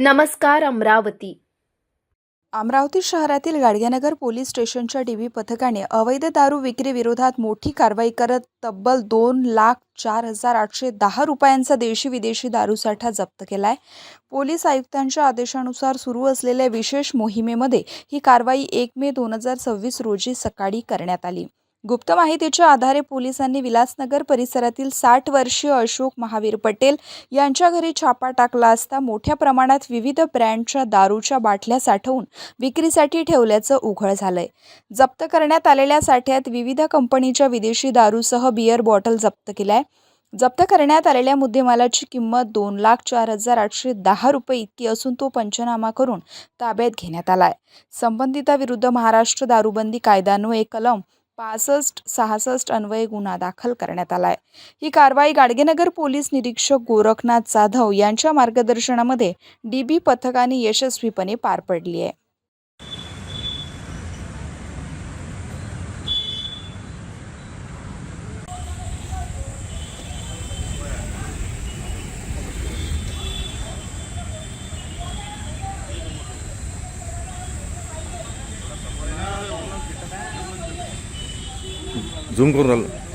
नमस्कार अमरावती। अमरावती शहरातील गाडगेनगर पोलीस स्टेशनच्या डीबी पथकाने अवैध दारू विक्री विरोधात मोठी कारवाई करत तब्बल 2,04,810 रुपयांचा देशी विदेशी दारूसाठा जप्त केलाय। पोलीस आयुक्तांच्या आदेशानुसार सुरू असलेल्या विशेष मोहिमेमध्ये ही कारवाई 1 मे 2026 रोजी सकाळी करण्यात आली। गुप्त माहितीच्या आधारे पोलिसांनी विलासनगर परिसरातील 60 वर्षीय अशोक महावीर पटेल यांच्या घरी छापा टाकला असता मोठ्या प्रमाणात विविध ब्रँडच्या दारूच्या बाटल्या साठवून विक्रीसाठी ठेवल्याचं उघड झालंय। जप्त करण्यात आलेल्या साठ्यात विविध कंपनीच्या विदेशी दारूसह बियर बॉटल जप्त केलाय। जप्त करण्यात आलेल्या मुद्देमालाची किंमत 2,04,810 रुपये इतकी असून तो पंचनामा करून ताब्यात घेण्यात आलाय। संबंधिताविरुद्ध महाराष्ट्र दारूबंदी कायद्यान्वये कलम 65-66 अन्वये गुन्हा दाखल करण्यात आलाय। ही कारवाई गाडगेनगर पोलीस निरीक्षक गोरखनाथ जाधव यांच्या मार्गदर्शनामध्ये डीबी पथकाने यशस्वीपणे पार पडली आहे। झूम करून राहिलं।